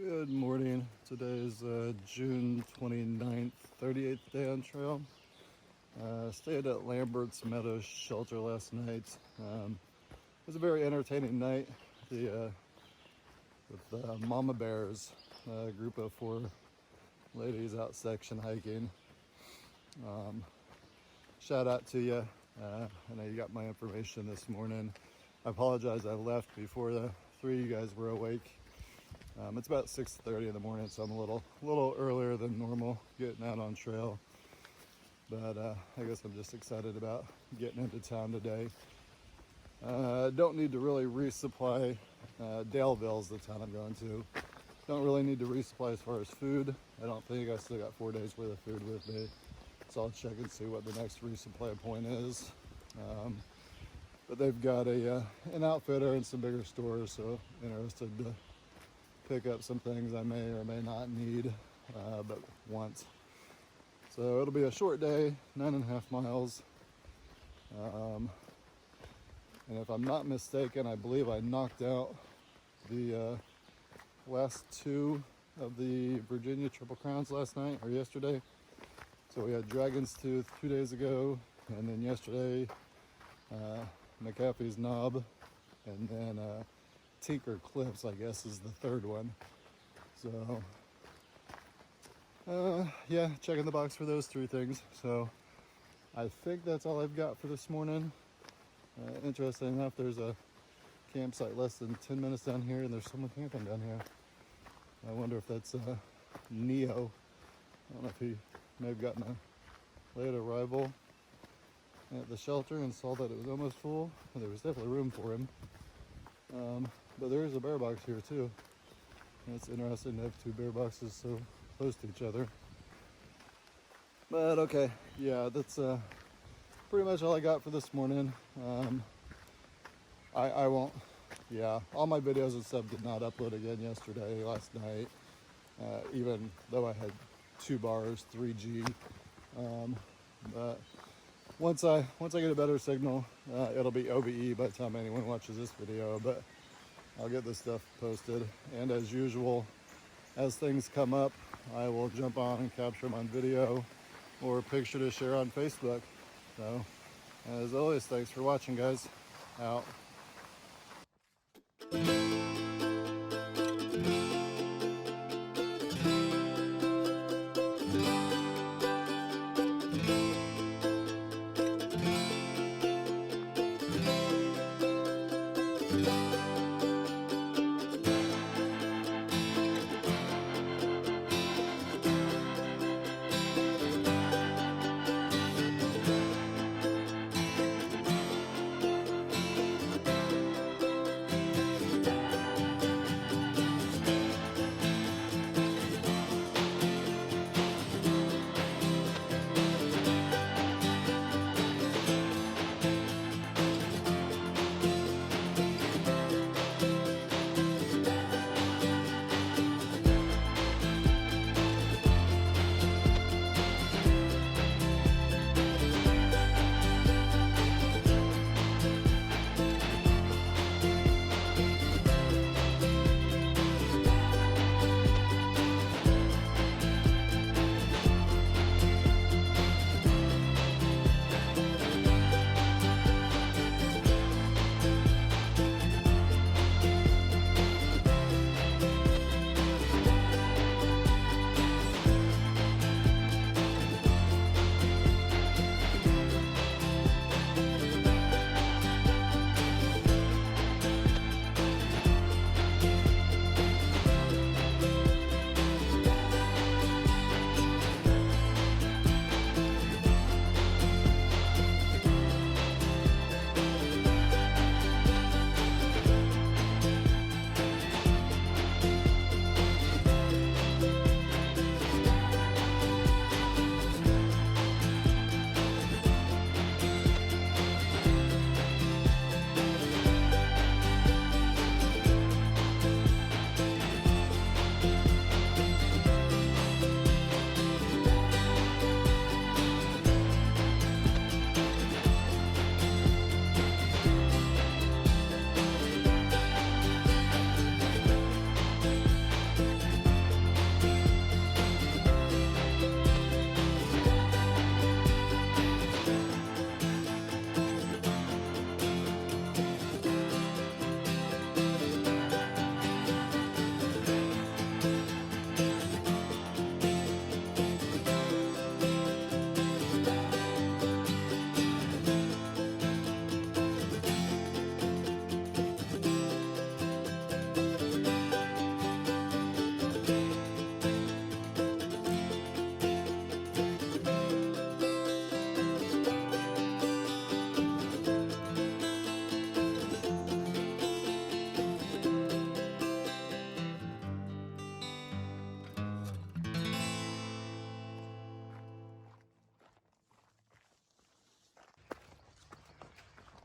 Good morning. Today is June 29th, 38th day on trail. Stayed at Lamberts Meadow shelter last night. It was a very entertaining night. With Mama Bears, a group of 4 ladies out section hiking. Shout out to you. I know you got my information this morning. I apologize I left before the 3 of you guys were awake. It's about 6:30 in the morning, so I'm a little earlier than normal getting out on trail. But I guess I'm just excited about getting into town today. Don't need to really resupply. Daleville is the town I'm going to. Don't really need to resupply as far as food. I don't think. I still got 4 days worth of food with me. So I'll check and see what the next resupply point is. But they've got an outfitter and some bigger stores, so interested to pick up some things I may or may not need, but want. So it'll be a short day, 9.5 miles. And if I'm not mistaken, I believe I knocked out the last 2 of the Virginia Triple Crowns last night or yesterday. So we had Dragon's Tooth 2 days ago, and then yesterday McAfee's Knob, and then Tinker Cliffs, I guess, is the 3rd one. So yeah, checking the box for those 3 things. So I think that's all I've got for this morning. Interesting enough, there's a campsite less than 10 minutes down here, and there's someone camping down here. I wonder if that's Neo. I don't know if he may have gotten a late arrival at the shelter and saw that it was almost full. There was definitely room for him. But there is a bear box here too. And it's interesting to have 2 bear boxes so close to each other. But okay, yeah, that's pretty much all I got for this morning. I won't, yeah, all my videos and stuff did not upload again last night, even though I had 2 bars, 3G. But once I get a better signal, it'll be OBE by the time anyone watches this video, but I'll get this stuff posted. And as usual, as things come up, I will jump on and capture them on video or picture to share on Facebook. So, as always, thanks for watching, guys. Out.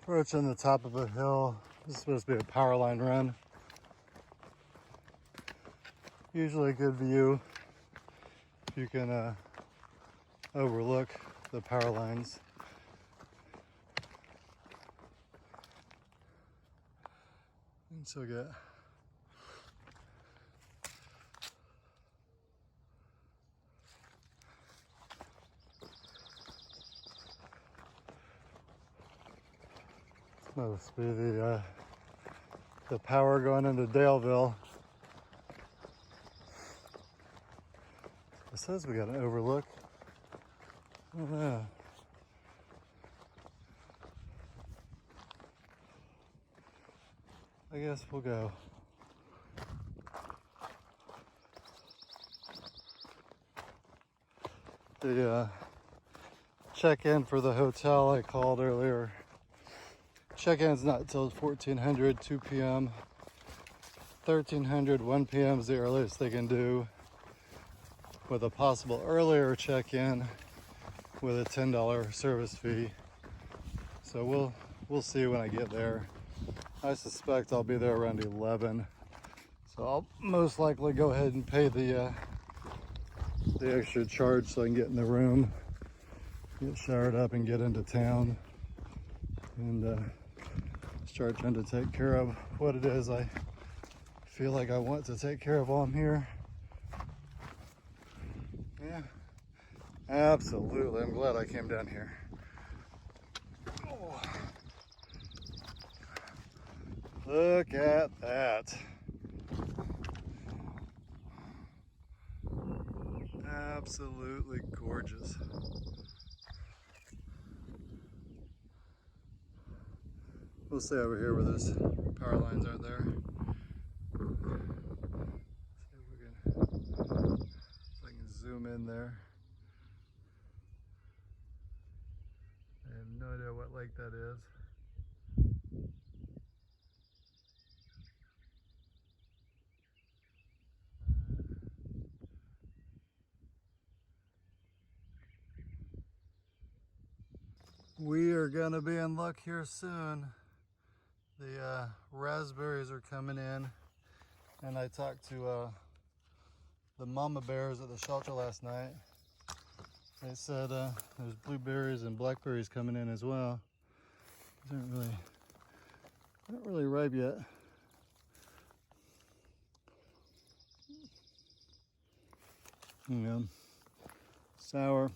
Approaching the top of a hill. This is supposed to be a power line run. Usually a good view if you can overlook the power lines. And so get must be the power going into Daleville. It says we got an overlook. Oh yeah. I guess we'll go. The check-in for the hotel I called earlier. Check-in's not till 1400, 2 p.m. 1300, 1 p.m. is the earliest they can do, with a possible earlier check-in with a $10 service fee. So we'll see when I get there. I suspect I'll be there around 11. So I'll most likely go ahead and pay the extra charge so I can get in the room, get showered up and get into town, and start trying to take care of what it is I feel like I want to take care of while I'm here. Yeah, absolutely. I'm glad I came down here. Oh. Look at that. Absolutely gorgeous. We'll stay over here where those power lines aren't there. See if I can zoom in there. I have no idea what lake that is. We are gonna be in luck here soon. The raspberries are coming in, and I talked to the mama bears at the shelter last night. They said there's blueberries and blackberries coming in as well. These aren't really ripe yet. Yeah, sour,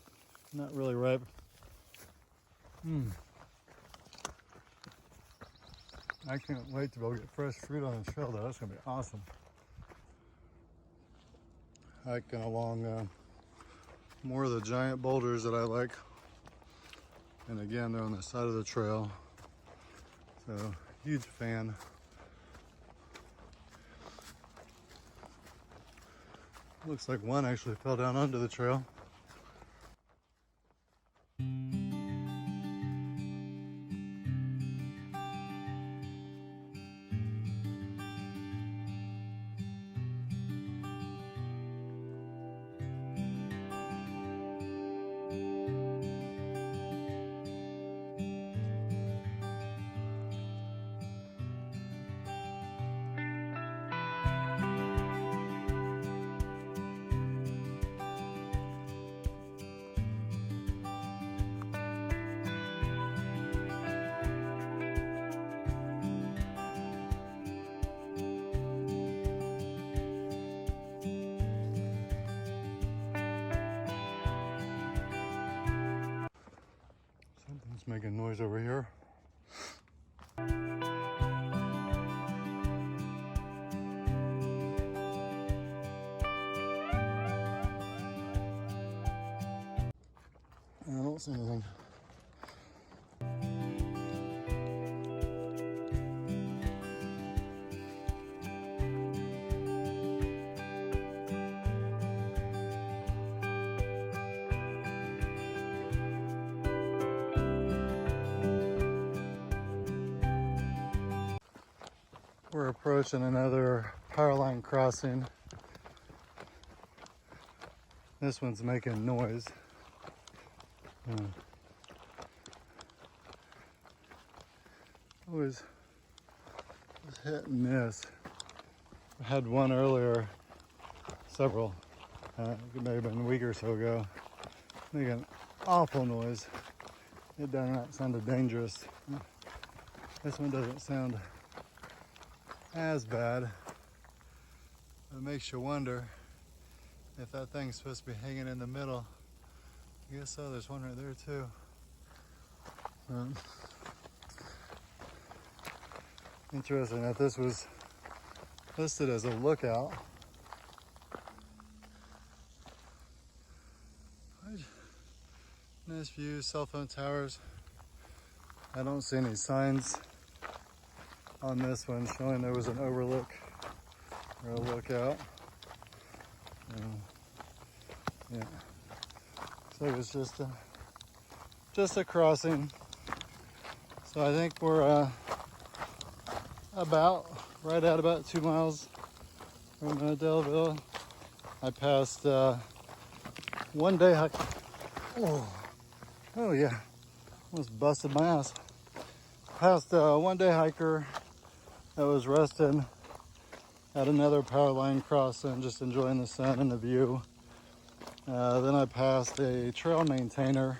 not really ripe. I can't wait to go get fresh fruit on the trail though. That's gonna be awesome. Hiking along more of the giant boulders that I like. And again, they're on the side of the trail. So, huge fan. Looks like one actually fell down onto the trail. Something's making noise over here. I don't see anything. We're approaching another power line crossing. This one's making noise. always was hit and miss. I had one earlier, several, it may have been a week or so ago, making an awful noise. It did not sound dangerous. This one doesn't sound as bad. It makes you wonder if that thing's supposed to be hanging in the middle. I guess so, there's one right there too. Interesting that this was listed as a lookout. Nice view, cell phone towers. I don't see any signs on this one showing there was an overlook or a lookout. Yeah, so it was just a crossing. So I think we're right at about 2 miles from Daleville. I passed one day hike. Oh yeah, almost busted my ass. Passed a one-day hiker that was resting at another power line crossing, just enjoying the sun and the view. Then I passed a trail maintainer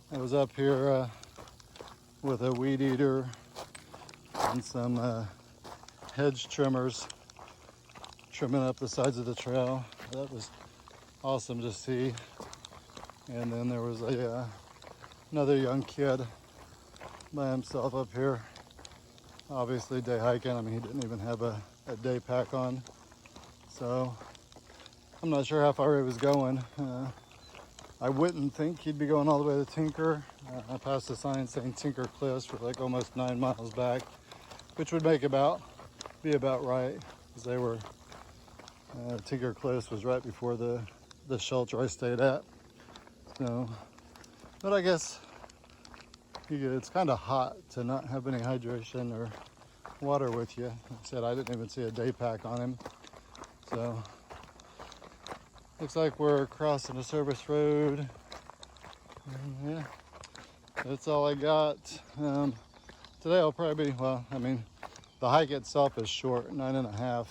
that was up here with a weed eater and some hedge trimmers trimming up the sides of the trail. That was awesome to see. And then there was another young kid by himself up here, obviously day hiking. I mean, he didn't even have a day pack on, so I'm not sure how far he was going. I wouldn't think he'd be going all the way to Tinker. I passed a sign saying Tinker Cliffs for like almost 9 miles back, which would be about right, because they were Tinker Cliffs was right before the shelter I stayed at. So, but I guess it's kind of hot to not have any hydration or water with you. Like I said, I didn't even see a day pack on him. So, looks like we're crossing a service road. Yeah, that's all I got. Today I'll probably be, the hike itself is short, 9.5.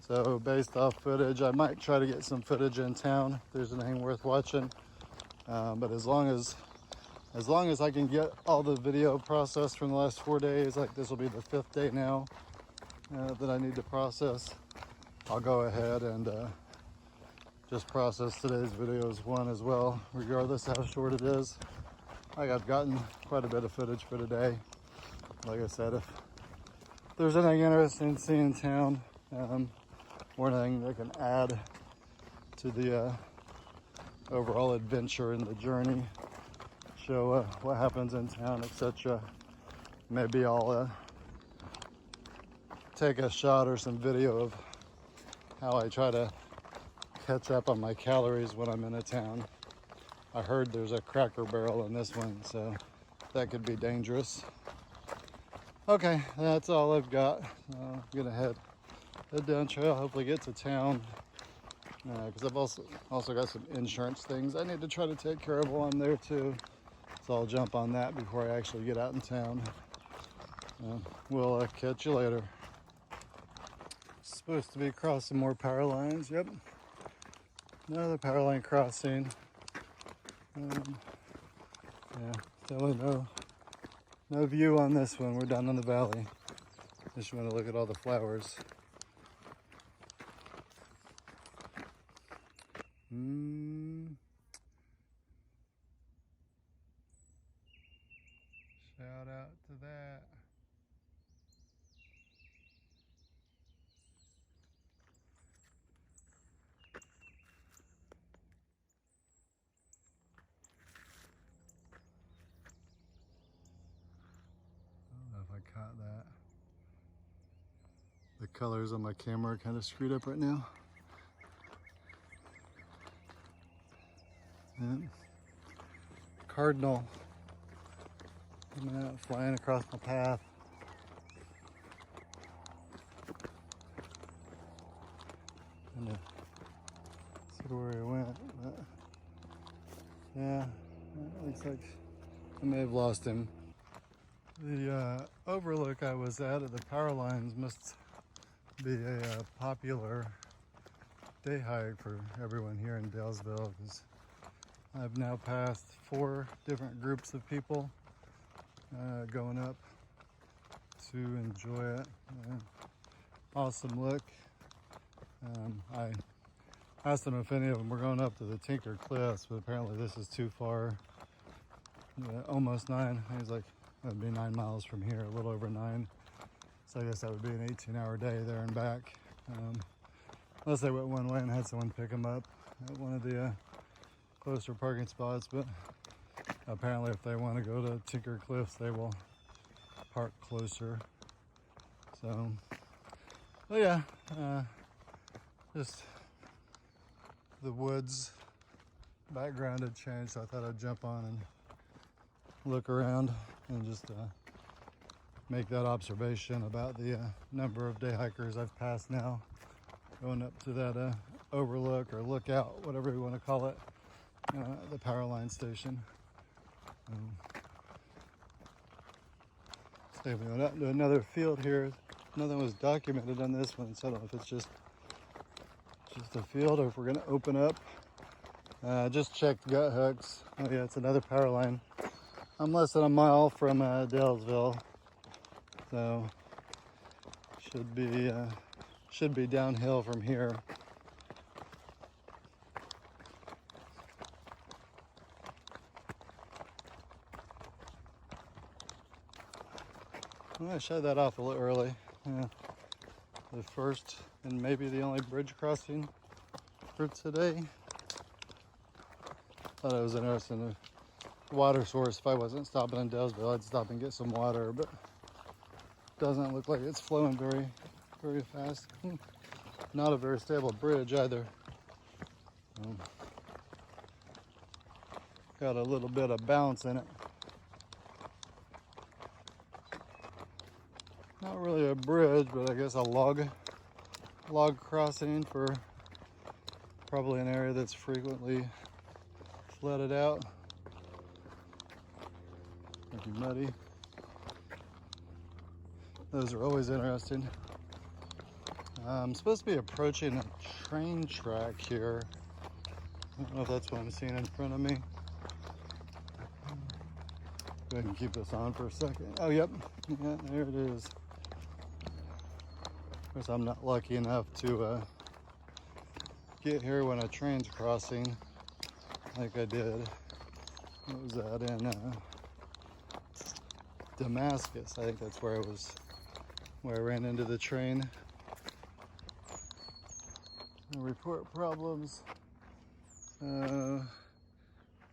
So based off footage, I might try to get some footage in town if there's anything worth watching. But as long as I can get all the video processed from the last 4 days, like this will be the 5th day now that I need to process, I'll go ahead and just process today's video as one as well, regardless how short it is. I've gotten quite a bit of footage for today. Like I said, if there's anything interesting to see in town, or anything that can add to the overall adventure and the journey, show what happens in town, etc. Maybe I'll take a shot or some video of how I try to catch up on my calories when I'm in a town. I heard there's a Cracker Barrel in this one, so that could be dangerous. Okay, that's all I've got. I'm gonna head down trail, hopefully get to town, because I've also got some insurance things I need to try to take care of while I'm there too. So I'll jump on that before I actually get out in town. We'll catch you later. Supposed to be crossing more power lines. Yep, another power line crossing. Yeah, definitely no view on this one. We're down in the valley. Just want to look at all the flowers. Shout out to that. I don't know if I caught that. The colors on my camera are kind of screwed up right now. Yeah. Cardinal coming out, flying across my path. And see where he went, but yeah, it looks like I may have lost him. The overlook I was at the power lines must be a popular day hike for everyone here in Daleville, because I've now passed 4 different groups of people going up to enjoy it. Awesome look. I asked them if any of them were going up to the Tinker Cliffs, but apparently this is too far. Almost 9. He was like, that'd be 9 miles from here, a little over 9. So I guess that would be an 18-hour day there and back. Unless they went one way and had someone pick them up at one of the closer parking spots. But apparently if they want to go to Tinker Cliffs, they will park closer. So, well, yeah, just the woods background had changed, so I thought I'd jump on and look around and just make that observation about the number of day hikers I've passed now going up to that overlook or lookout, whatever you want to call it, the power line station. So we went out into another field here. Nothing was documented on this one, so I don't know if it's just a field or if we're going to open up. Just checked gut hooks. Oh yeah, it's another power line. I'm less than a mile from Daleville, so should be downhill from here. Well, I shut that off a little early. Yeah. The first and maybe the only bridge crossing for today. Thought it was interesting. The water source, if I wasn't stopping in Daleville, I'd stop and get some water, but doesn't look like it's flowing very, very fast. Not a very stable bridge either. Got a little bit of bounce in it. Not really a bridge, but I guess a log crossing for probably an area that's frequently flooded out. Might be muddy. Those are always interesting. I'm supposed to be approaching a train track here. I don't know if that's what I'm seeing in front of me. Go ahead and keep this on for a second. Oh, yep. Yeah, there it is. Of course, I'm not lucky enough to get here when a train's crossing like I did. What was that in Damascus? I think that's where I ran into the train. Report problems.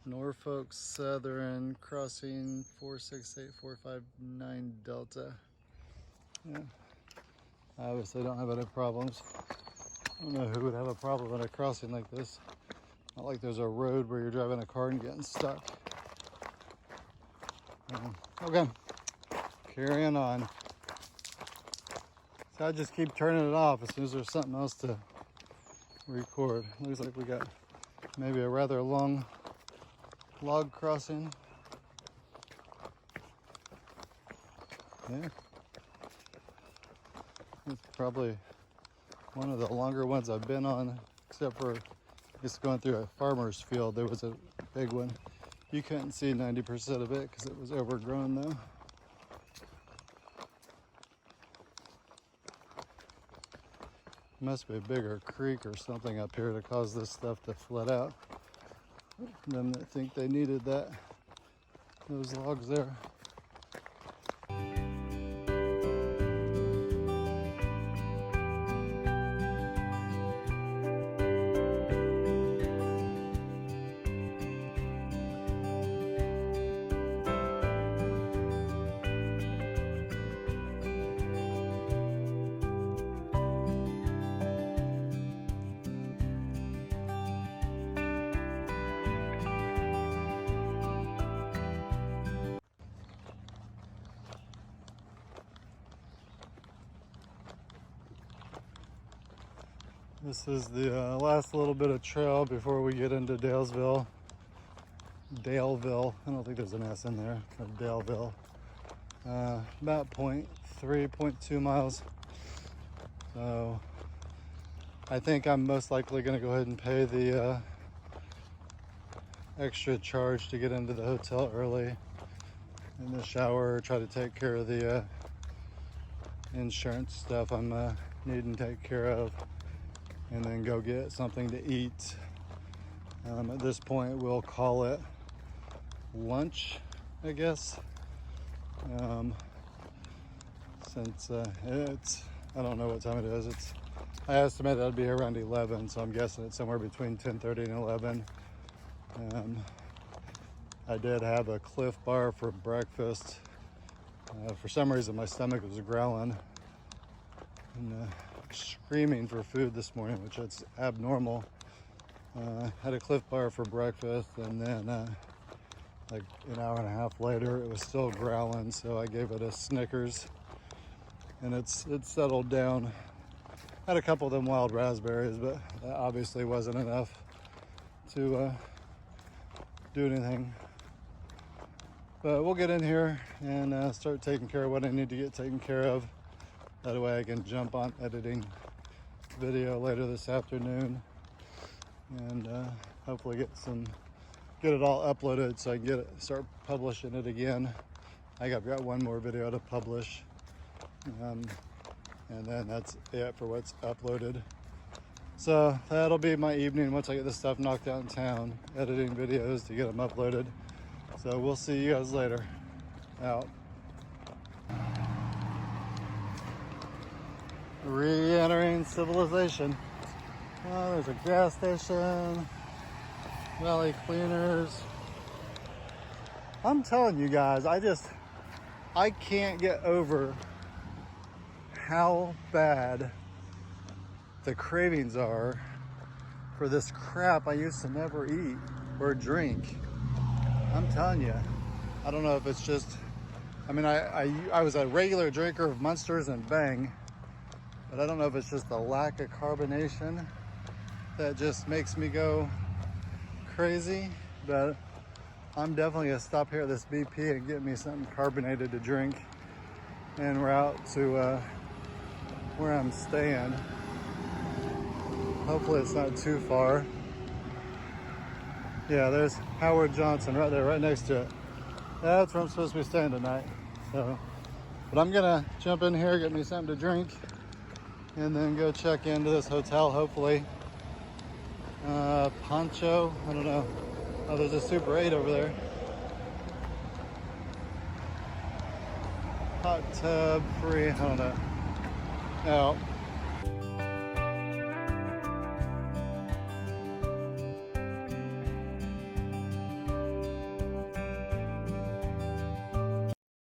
Norfolk Southern crossing 468459 Delta. Yeah. I obviously don't have any problems. I don't know who would have a problem at a crossing like this. Not like there's a road where you're driving a car and getting stuck. Okay, carrying on. So I just keep turning it off as soon as there's something else to record. Looks like we got maybe a rather long log crossing. Yeah. It's probably one of the longer ones I've been on, except for just going through a farmer's field. There was a big one. You couldn't see 90% of it because it was overgrown though. Must be a bigger creek or something up here to cause this stuff to flood out. Them that think they needed those logs there. This is the last little bit of trail before we get into Daleville. I don't think there's an S in there, but Daleville. about 0.2 miles. So I think I'm most likely going to go ahead and pay the extra charge to get into the hotel early, in the shower, try to take care of the insurance stuff I'm needing to take care of, and then go get something to eat. At this point, we'll call it lunch, I guess. Since it's, I don't know what time it is. I estimated I'd be here around 11, so I'm guessing it's somewhere between 10:30 and 11. I did have a Cliff Bar for breakfast. For some reason, my stomach was growling and screaming for food this morning, which is abnormal. Had a Cliff Bar for breakfast, and then like an hour and a half later, it was still growling, so I gave it a Snickers, and it's settled down. Had a couple of them wild raspberries, but that obviously wasn't enough to do anything. But we'll get in here and start taking care of what I need to get taken care of. That way I can jump on editing video later this afternoon, and hopefully get it all uploaded so I can start publishing it again. I think I've got one more video to publish, and then that's it for what's uploaded. So that'll be my evening once I get this stuff knocked out in town, editing videos to get them uploaded. So we'll see you guys later. Out. Re-entering civilization. Oh, there's a gas station, Valley Cleaners. I'm telling you guys, I can't get over how bad the cravings are for this crap I used to never eat or drink. I'm telling you, I don't know if it's just, I mean, I was a regular drinker of Munsters and Bang, but I don't know if it's just the lack of carbonation that just makes me go crazy. But I'm definitely gonna stop here at this BP and get me something carbonated to drink en route to where I'm staying. Hopefully it's not too far. Yeah, there's Howard Johnson right there, right next to it. That's where I'm supposed to be staying tonight. So, but I'm gonna jump in here, get me something to drink, and then go check into this hotel, hopefully. Poncho, I don't know. Oh, there's a Super 8 over there. Hot tub free, I don't know. Now,